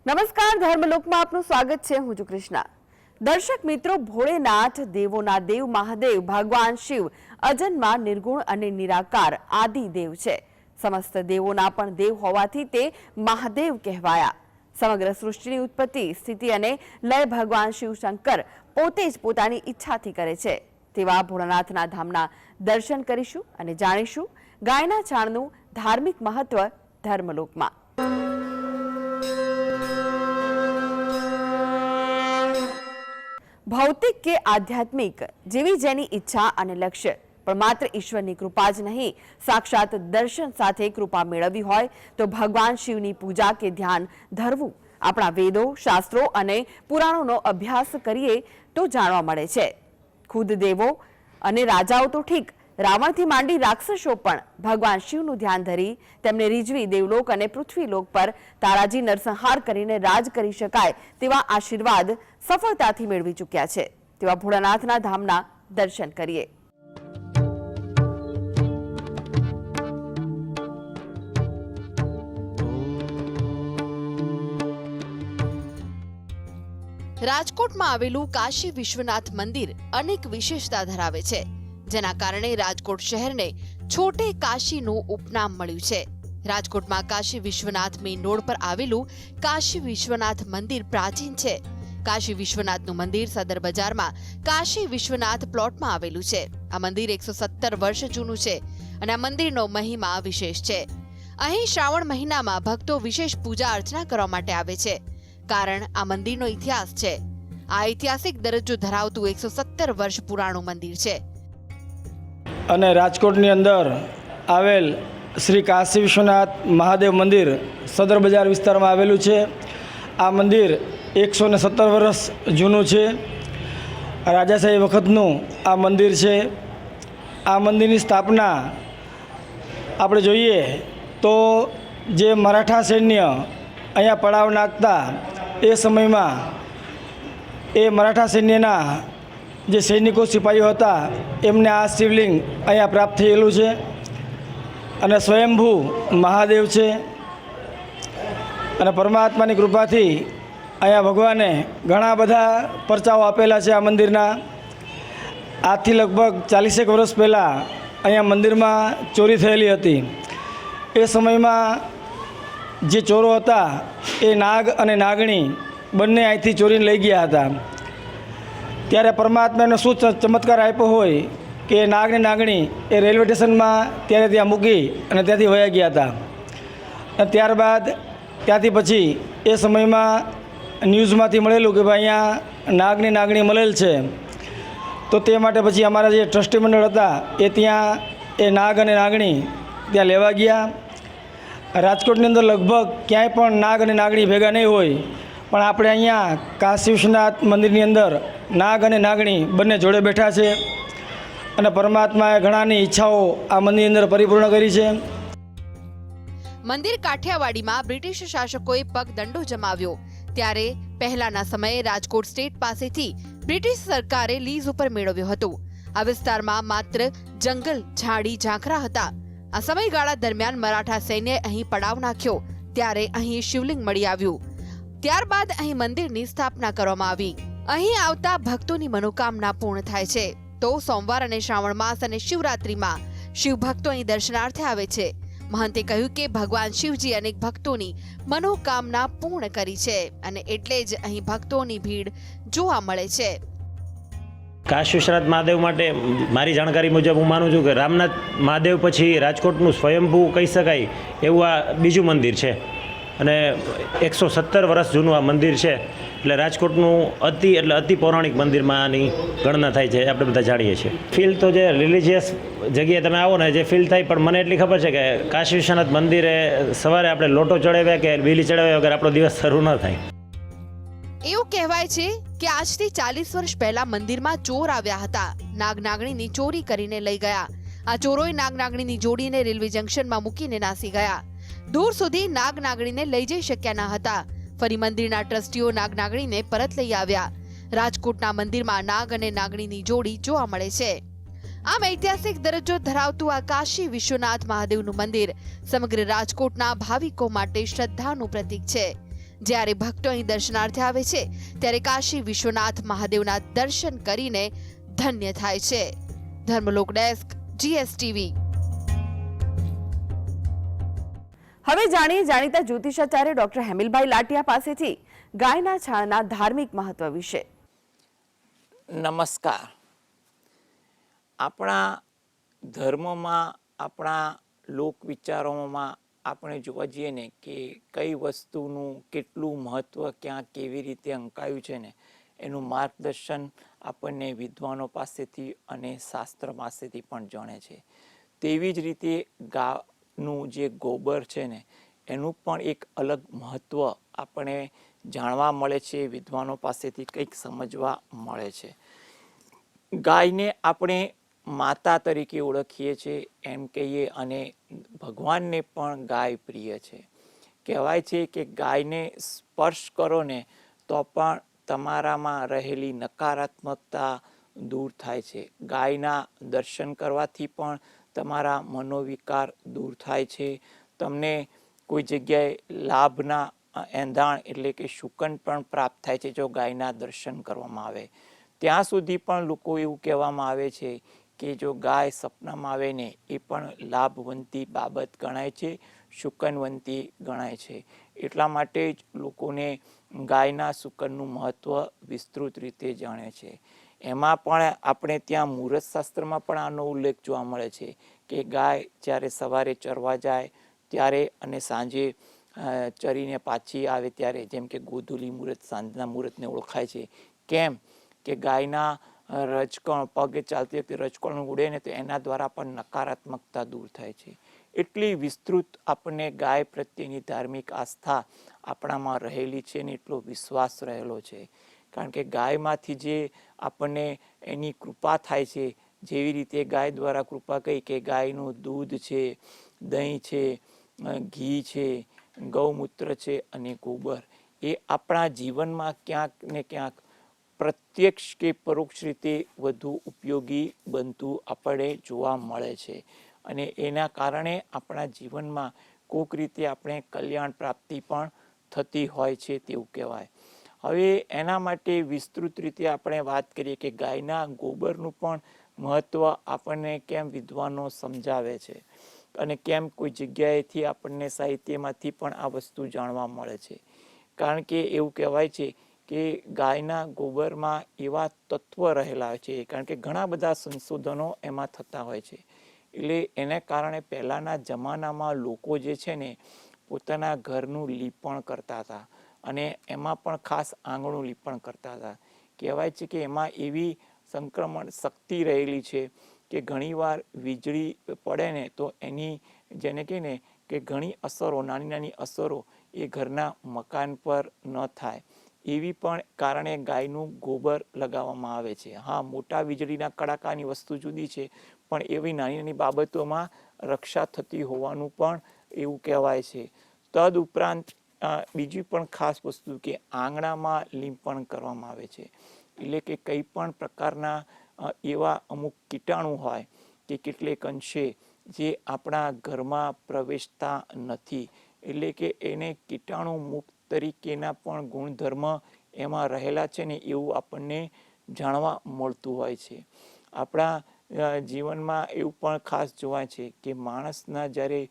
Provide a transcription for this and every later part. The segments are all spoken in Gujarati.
નમસ્કાર, ધર્મલોકમાં આપનું સ્વાગત છે। હું છું કૃષ્ણા। દર્શક મિત્રો, ભોળેનાથ દેવોના દેવ મહાદેવ ભગવાન શિવ અજન્મા, નિર્ગુણ અને નિરાકાર આદિ દેવ છે। સમસ્ત દેવોના પણ દેવ હોવાથી તે મહાદેવ કહેવાયા। સમગ્ર સૃષ્ટિની ઉત્પત્તિ, સ્થિતિ અને લય ભગવાન શિવ શંકર પોતે જ પોતાની ઈચ્છાથી કરે છે। તેવા ભોળાનાથના ધામના દર્શન કરીશું અને જાણીશું ગાયના છાણનું ધાર્મિક મહત્વ ધર્મલોકમાં। ભૌતિક કે આધ્યાત્મિક જેવી જેની ઈચ્છા અને લક્ષ્ય, પણ માત્ર ઈશ્વરની કૃપા જ નહીં, સાક્ષાત દર્શન સાથે કૃપા મેળવવી હોય તો ભગવાન શિવની પૂજા કે ધ્યાન ધરવું। આપણા વેદો, શાસ્ત્રો અને પુરાણોનો અભ્યાસ કરીએ તો જાણવા મળે છે, ખુદ દેવો અને રાજાઓ તો ઠીક, રાવણથી માંડી રાક્ષસો પણ ભગવાન શિવનું ધ્યાન ધરી તેમને રીઝવી દેવલોક અને પૃથ્વીલોક પર તારાજી નરસંહાર કરીને રાજ કરી શકાય તેવા આશીર્વાદ સફળતાથી મેળવી ચૂક્યા છે। તેવા ભોળાનાથના ધામના દર્શન કરીએ। રાજકોટમાં આવેલું કાશી વિશ્વનાથ મંદિર અનેક વિશેષતા ધરાવે છે, જેના કારણે રાજકોટ શહેરને છોટે કાશીનું ઉપનામ મળ્યું છે। રાજકોટમાં કાશી વિશ્વનાથ મેઇન રોડ પર આવેલું કાશી વિશ્વનાથ મંદિર પ્રાચીન છે। કાશી વિશ્વનાથનું મંદિર સદર બજારમાં કાશી વિશ્વનાથ પ્લોટમાં આવેલું છે। આ મંદિર 117 વર્ષ જૂનું છે અને આ મંદિરનો મહિમા વિશેષ છે। અહીં શ્રાવણ મહિનામાં ભક્તો વિશેષ પૂજા અર્ચના કરવા માટે આવે છે, કારણ આ મંદિરનો ઇતિહાસ છે। આ ઐતિહાસિક દરજ્જો ધરાવતું 117 વર્ષ પુરાણું મંદિર છે અને રાજકોટની અંદર આવેલ શ્રી કાશી વિશ્વનાથ મહાદેવ મંદિર સદર બજાર વિસ્તારમાં આવેલું છે। આ મંદિર 117 વર્ષ જૂનું છે। રાજાશાહી વખતનું આ મંદિર છે। આ મંદિરની સ્થાપના આપણે જોઈએ તો જે મરાઠા સૈન્ય અહીંયા પડાવ નાખતા એ સમયમાં એ મરાઠા સૈન્યના જે સૈનિકો સિપાહીઓ હતા એમને આ શિવલિંગ અહીંયા પ્રાપ્ત થયેલું છે અને સ્વયંભૂ મહાદેવ છે અને પરમાત્માની કૃપાથી અહીંયા ભગવાને ઘણા બધા પરચાઓ આપેલા છે। આ મંદિરના આજથી લગભગ 40 વર્ષ પહેલાં અહીંયા મંદિરમાં ચોરી થયેલી હતી। એ સમયમાં જે ચોરો હતા એ નાગ અને નાગણી બંને અહીંથી ચોરીને લઈ ગયા હતા। ત્યારે પરમાત્માને શું ચમત્કાર આપ્યો હોય કે નાગ ને નાગણી એ રેલવે સ્ટેશનમાં ત્યારે ત્યાં મૂકી અને ત્યાંથી વયા ગયા હતા। અને ત્યારબાદ ત્યાંથી પછી એ સમયમાં ન્યૂઝમાંથી મળેલું કે ભાઈ અહીંયા નાગની નાગણી મળેલ છે, તો તે માટે પછી અમારા જે ટ્રસ્ટી મંડળ હતા એ ત્યાં એ નાગ અને નાગણી ત્યાં લેવા ગયા। રાજકોટની અંદર લગભગ ક્યાંય પણ નાગ અને નાગણી ભેગા નહીં હોય, પણ આપણે અહીંયા કાશી વિશ્વનાથ મંદિરની અંદર નાગ અને નાગણી બંને જોડે બેઠા છે અને પરમાત્માએ ઘણાની ઈચ્છાઓ આ મંદિરની અંદર પરિપૂર્ણ કરી છે। મંદિર કાઠિયાવાડીમાં બ્રિટિશ શાસકોએ પગદંડો જમાવ્યો ત્યારે પહેલાના સમયે રાજકોટ સ્ટેટ પાસેથી બ્રિટિશ સરકારે લીઝ ઉપર મેળવ્યો હતો। આ વિસ્તારમાં માત્ર જંગલ, ઝાડી, ઝાંખરા હતા। આ સમયગાળા દરમિયાન મરાઠા સૈન્યએ અહીં પડાવ નાખ્યો ત્યારે અહીં શિવલિંગ મળી આવ્યું। ત્યારબાદ અહીં મંદિરની સ્થાપના કરવામાં આવી। અહીં આવતા ભક્તોની મનોકામના પૂર્ણ થાય છે। તો સોમવાર અને શ્રાવણ માસ અને શિવરાત્રીમાં શિવ ભક્તો અહીં દર્શનાર્થે આવે છે। મહંતે કહ્યું કે ભગવાન શિવજી અનેક ભક્તોની મનોકામના પૂર્ણ કરી છે અને એટલે જ અહીં ભક્તોની ભીડ જોવા મળે છે। કાશી વિશ્વનાથ મહાદેવ માટે મારી જાણકારી મુજબ હું માનું છું કે રામનાથ મહાદેવ પછી રાજકોટનું સ્વયંભૂ કહી શકાય એવું આ બીજું મંદિર છે અને 117 વર્ષ જૂનું આ મંદિર છે। એટલે રાજકોટનું અતિ પૌરાણિક મંદિરમાં આની ગણના થાય છે, આપણે બધા જાણીએ છીએ। ફીલ તો જે રિલિજિયસ જગ્યાએ તમે આવો ને જે ફીલ થાય, પણ મને એટલી ખબર છે કે કાશી વિશ્વનાથ મંદિરે સવારે આપણે લોટો ચડાવ્યા કે બીલી ચડાવ્યા વગર આપણો દિવસ શરૂ ન થાય। એવું કહેવાય છે કે આજથી 40 વર્ષ પહેલા મંદિરમાં ચોર આવ્યા હતા, નાગ નાગણીની ચોરી કરીને લઈ ગયા। આ ચોરોએ નાગ નાગણીની જોડીને રેલવે જંકશનમાં મૂકીને નાસી ગયા। દૂર સુધી નાગ નાગણીને લઈ જઈ શક્યા ન હતા। ફરી મંદિરના ટ્રસ્ટીઓ નાગ નાગણીને પરત લઈ આવ્યા। રાજકોટના મંદિરમાં નાગ અને નાગણીની જોડી જોવા મળે છે। આમ ઐતિહાસિક દરજ્જો ધરાવતું આ કાશી વિશ્વનાથ મહાદેવનું મંદિર સમગ્ર રાજકોટના ભાવિકો માટે શ્રદ્ધાનું પ્રતીક છે। જ્યારે ભક્તો અહીં દર્શનાર્થે આવે છે ત્યારે કાશી વિશ્વનાથ મહાદેવના દર્શન કરીને ધન્ય થાય છે. Dharmalok desk, GSTV. હવે જાણીએ જાણીતા જ્યોતિષાચાર્ય ડોક્ટર હેમિલભાઈ લાટિયા પાસેથી ગાયના છાણના ધાર્મિક મહત્વ વિશે. નમસ્કાર. આપણા ધર્મમાં, આપણા લોક વિચારોમાં આપણે જોવા જઈએ ને કે કઈ વસ્તુનું કેટલું મહત્ત્વ ક્યાં કેવી રીતે અંકાયું છે ને એનું માર્ગદર્શન આપણને વિદ્વાનો પાસેથી અને શાસ્ત્ર પાસેથી પણ જાણે છે. તેવી જ રીતે ગાયનું જે ગોબર છે ને એનું પણ એક અલગ મહત્ત્વ આપણે જાણવા મળે છે, વિદ્વાનો પાસેથી કંઈક સમજવા મળે છે. ગાયને આપણે માતા તરીકે ઓળખીએ છીએ એમ કહીએ, અને ભગવાનને પણ ગાય પ્રિય છે. કહેવાય છે કે ગાયને સ્પર્શ કરો ને તો પણ તમારામાં રહેલી નકારાત્મકતા દૂર થાય છે. ગાયના દર્શન કરવાથી પણ તમારા મનોવિકાર દૂર થાય છે. તમને કોઈ જગ્યાએ લાભના એંધાણ એટલે કે શુકન પણ પ્રાપ્ત થાય છે જો ગાયના દર્શન કરવામાં આવે. ત્યાં સુધી પણ લોકો એવું કહેવામાં આવે છે કે જો ગાય સપનામાં આવે ને એ પણ લાભવંતી બાબત ગણાય છે, શુકનવંતી ગણાય છે. એટલા માટે જ લોકોને ગાયના શુકનનું મહત્ત્વ વિસ્તૃત રીતે જાણે છે. એમાં પણ આપણે ત્યાં મુહૂર્ત શાસ્ત્રમાં પણ આનો ઉલ્લેખ જોવા મળે છે કે ગાય જ્યારે સવારે ચરવા જાય ત્યારે અને સાંજે ચરીને પાછી આવે ત્યારે, જેમ કે ગોધૂલી મુહૂર્ત, સાંજના મુહૂર્તને ઓળખાય છે. કેમ કે ગાયના રજકણ, પગે ચાલતી વખતે રજકણ ઉડે ને તો એના દ્વારા પણ નકારાત્મકતા દૂર થાય છે. એટલી વિસ્તૃત આપણને ગાય પ્રત્યેની ધાર્મિક આસ્થા આપણામાં રહેલી છે ને એટલો વિશ્વાસ રહેલો છે. કારણ કે ગાયમાંથી જે આપણને એની કૃપા થાય છે, જેવી રીતે ગાય દ્વારા કૃપા કહી કે ગાયનું દૂધ છે, દહીં છે, ઘી છે, ગૌમૂત્ર છે અને ગોબર, એ આપણા જીવનમાં ક્યાંક ને ક્યાંક પ્રત્યક્ષ કે પરોક્ષ રીતે વધુ ઉપયોગી બનતું આપણે જોવા મળે છે. અને એના કારણે આપણા જીવનમાં કોઈક રીતે આપણે કલ્યાણ પ્રાપ્તિ પણ થતી હોય છે તેવું કહેવાય. હવે એના માટે વિસ્તૃત રીતે આપણે વાત કરીએ કે ગાયના ગોબરનું પણ મહત્ત્વ આપણને કેમ વિદ્વાનો સમજાવે છે અને કેમ કોઈ જગ્યાએથી આપણને સાહિત્યમાંથી પણ આ વસ્તુ જાણવા મળે છે. કારણ કે એવું કહેવાય છે કે ગાયના ગોબરમાં એવા તત્વ રહેલા હોય છે, કારણ કે ઘણા બધા સંશોધનો એમાં થતા હોય છે. એટલે એને કારણે પહેલાંના જમાનામાં લોકો જે છે ને પોતાના ઘરનું લીપણ કરતા હતા, અને એમાં પણ ખાસ આંગણું લીપણ કરતા હતા. કહેવાય છે કે એમાં એવી સંક્રમણ શક્તિ રહેલી છે કે ઘણીવાર વીજળી પડે ને તો એની, જેને કહે ને કે ઘણી અસરો, નાની નાની અસરો એ ઘરના મકાન પર ન થાય, એવી પણ કારણે ગાયનું ગોબર લગાવવામાં આવે છે. હા, મોટા વીજળીના કડાકાની વસ્તુ જુદી છે, પણ એવી નાની નાની બાબતોમાં રક્ષા થતી હોવાનું પણ એવું કહેવાય છે. તદ ઉપરાંત બીજી પણ ખાસ વસ્તુ કે આંગણામાં લીંપણ કરવામાં આવે છે. એટલે કે કંઈ પણ પ્રકારના એવા અમુક કીટાણુ હોય કે કેટલેક અંશે જે આપણા ઘરમાં પ્રવેશતા નથી, એટલે કે એને કીટાણુ મુક્ત તરીકેના પણ ગુણધર્મ એમાં રહેલા છે ને એવું આપણને જાણવા મળતું હોય છે. આપણા જીવનમાં એવું પણ ખાસ જોવાય છે કે માણસના જ્યારે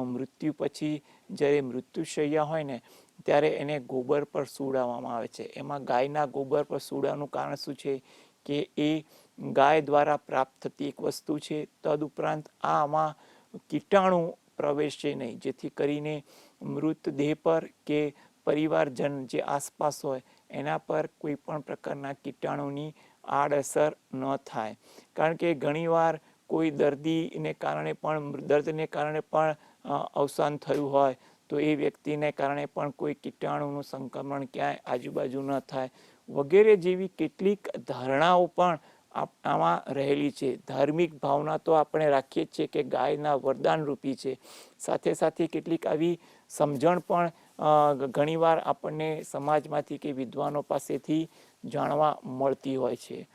મૃત્યુ પછી જ્યારે મૃત્યુશૈયા હોય ને ત્યારે એને ગોબર પર સુવડાવવામાં આવે છે. એમાં ગાયના ગોબર પર સુવડાવવાનું કારણ શું છે કે એ ગાય દ્વારા પ્રાપ્ત થતી એક વસ્તુ છે. તદુપરાંત આમાં કીટાણુ પ્રવેશે નહીં, જેથી કરીને મૃતદેહ પર કે પરિવારજન જે આસપાસ હોય એના પર કોઈ પણ પ્રકારના કીટાણુની આડઅસર ન થાય. કારણ કે ઘણીવાર કોઈ દર્દીને કારણે પણ અવસાન થયું હોય તો એ વ્યક્તિને કારણે પણ કોઈ કીટાણુનું સંક્રમણ ક્યાંય આજુબાજુ ન થાય વગેરે જેવી કેટલીક ધારણાઓ પણ આમાં રહેલી છે. ધાર્મિક ભાવના તો આપણે રાખીએ જ છીએ કે ગાયના વરદાન રૂપી છે, સાથે સાથે કેટલીક આવી સમજણ પણ ઘણીવાર આપણને સમાજમાંથી કે વિદ્વાનો પાસેથી જાણવા મળતી હોય છે.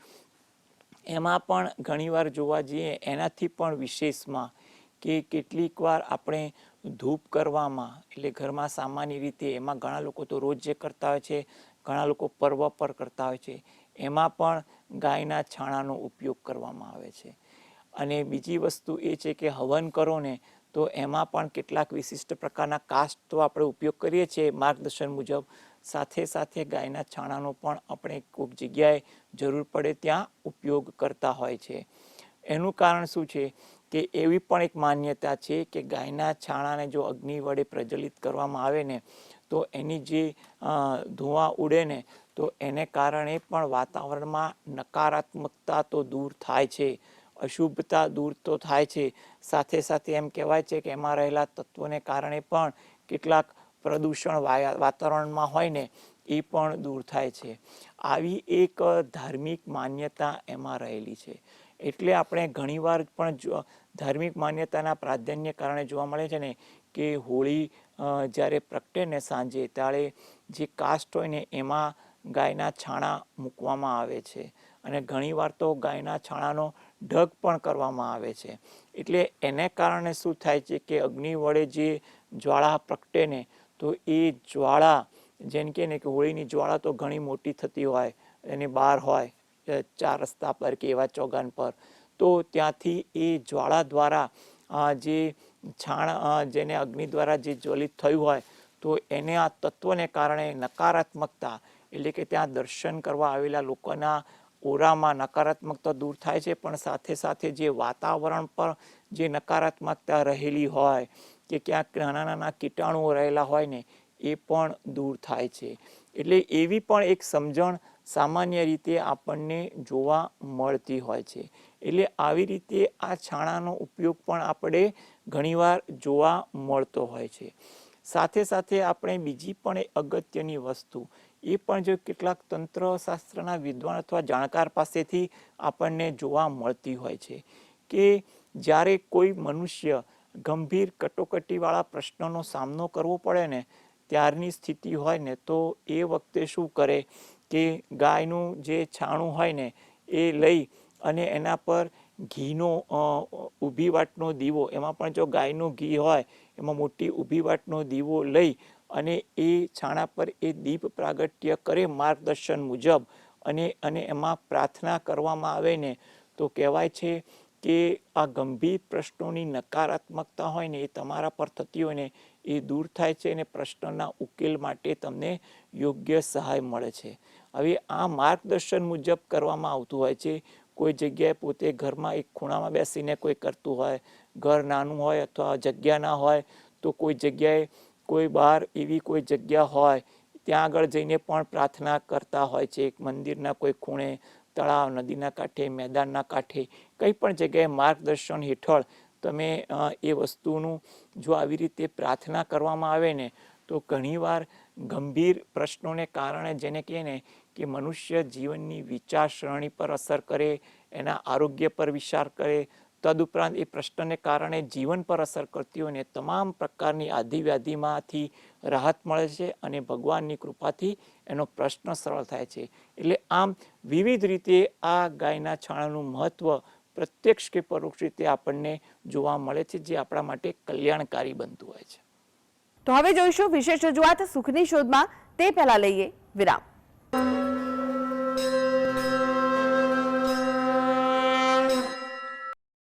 એમાં પણ ઘણીવાર જોવા જઈએ એનાથી પણ વિશેષમાં કે કેટલીક વાર આપણે ધૂપ કરવામાં, એટલે ઘરમાં સામાન્ય રીતે એમાં ઘણા લોકો તો રોજ જે કરતા હોય છે, ઘણા લોકો પર્વ પર કરતા હોય છે, એમાં પણ ગાયના છાણાનો ઉપયોગ કરવામાં આવે છે. અને બીજી વસ્તુ એ છે કે હવન કરો ને તો એમાં પણ કેટલાક વિશિષ્ટ પ્રકારના કાષ્ટ તો આપણે ઉપયોગ કરીએ છીએ માર્ગદર્શન મુજબ, સાથે સાથે ગાયના છાણાનો પણ આપણે કોઈક જગ્યાએ જરૂર પડે ત્યાં ઉપયોગ કરતા હોય છે. એનું કારણ શું છે કે એવી પણ એક માન્યતા છે કે ગાયના છાણાને જો અગ્નિ વડે પ્રજ્વલિત કરવામાં આવે ને તો એની જે ધુઆ ઉડે ને તો એને કારણે પણ વાતાવરણમાં નકારાત્મકતા તો દૂર થાય છે, અશુભતા દૂર તો થાય છે, સાથે સાથે એમ કહેવાય છે કે એમાં રહેલા તત્વોને કારણે પણ કેટલાક પ્રદૂષણ વાતાવરણમાં હોય ને એ પણ દૂર થાય છે. આવી એક ધાર્મિક માન્યતા એમાં રહેલી છે. એટલે આપણે ઘણીવાર પણ ધાર્મિક માન્યતાના પ્રાધાન્ય કારણે જોવા મળે છે ને કે હોળી જ્યારે પ્રગટે ને સાંજે ત્યારે જે કાષ્ટ હોય ને એમાં ગાયના છાણા મૂકવામાં આવે છે અને ઘણીવાર તો ગાયના છાણાનો ઢગ પણ કરવામાં આવે છે. એટલે એને કારણે શું થાય છે કે અગ્નિ વડે જે જ્વાળા પ્રગટે ને તો એ જ્વાળા જેમ કે ને કે હોળીની જ્વાળા તો ઘણી મોટી થતી હોય, એની બહાર હોય 4 રસ્તા પર કે એવા ચોગાન પર, તો ત્યાંથી એ જ્વાળા દ્વારા જે છાણ જેને અગ્નિ દ્વારા જે જ્વલિત થયું હોય તો એને આ તત્વને કારણે નકારાત્મકતા, એટલે કે ત્યાં દર્શન કરવા આવેલા લોકોના ઓરામાં નકારાત્મકતા દૂર થાય છે, પણ સાથે સાથે જે વાતાવરણ પર જે નકારાત્મકતા રહેલી હોય કે ક્યાંક નાના નાના કીટાણુઓ રહેલા હોય ને એ પણ દૂર થાય છે. એટલે એવી પણ એક સમજણ સામાન્ય રીતે આપણને જોવા મળતી હોય છે. એટલે આવી રીતે આ છાણાનો ઉપયોગ પણ આપણે ઘણીવાર જોવા મળતો હોય છે. સાથે સાથે આપણે બીજી પણ એક અગત્યની વસ્તુ એ પણ જો કેટલાક તંત્રશાસ્ત્રના વિદ્વાન અથવા જાણકાર પાસેથી આપણને જોવા મળતી હોય છે કે જ્યારે કોઈ મનુષ્ય ગંભીર કટોકટીવાળા પ્રશ્નોનો સામનો કરવો પડે ને ત્યારની સ્થિતિ હોય ને તો એ વખતે શું કરે કે ગાયનું જે છાણું હોય ને એ લઈ અને એના પર ઘીનો ઊભી વાટનો દીવો, એમાં પણ જો ગાયનું ઘી હોય એમાં મોટી ઊભી વાટનો દીવો લઈ અને એ છાણા પર એ દીપ પ્રાગટ્ય કરે માર્ગદર્શન મુજબ અને એમાં પ્રાર્થના કરવામાં આવે ને તો કહેવાય છે કે આ ગંભીર પ્રશ્નોની નકારાત્મકતા હોય ને એ તમારા પર થતી હોય ને એ દૂર થાય છે અને પ્રશ્નના ઉકેલ માટે તમને યોગ્ય સહાય મળે છે. હવે આ માર્ગદર્શન મુજબ કરવામાં આવતું હોય છે. કોઈ જગ્યાએ પોતે ઘરમાં એક ખૂણામાં બેસીને કોઈ કરતું હોય, ઘર નાનું હોય અથવા જગ્યા ના હોય તો કોઈ જગ્યાએ કોઈ બહાર એવી કોઈ જગ્યા હોય ત્યાં આગળ જઈને પણ પ્રાર્થના કરતા હોય છે. એક મંદિરના કોઈ ખૂણે, તળાવ, નદીના કાંઠે, મેદાનના કાંઠે, કંઈ પણ જગ્યાએ માર્ગદર્શન હેઠળ તમે એ વસ્તુનું જો આવી રીતે પ્રાર્થના કરવામાં આવે ને તો ઘણીવાર ગંભીર પ્રશ્નોને કારણે જેને કહે ને કે મનુષ્ય જીવનની વિચારસરણી પર અસર કરે, એના આરોગ્ય પર વિચાર કરે, તદુપરાંત એ પ્રશ્નને કારણે જીવન પર અસર કરતી હોય ને તમામ પ્રકારની આધિવ્યાધિમાંથી રાહત મળે છે અને ભગવાનની કૃપાથી એનો પ્રશ્ન સરળ થાય છે. એટલે આમ વિવિધ રીતે આ ગાયના છાણાનું મહત્ત્વ પ્રત્યક્ષ કે પરોક્ષ રીતે આપણને જોવા મળે છે, જે આપણા માટે કલ્યાણકારી બનતું હોય છે. તો હવે જોઈશું વિશેષ રજૂઆત સુખની શોધમાં, તે પહેલા લઈએ વિરામ.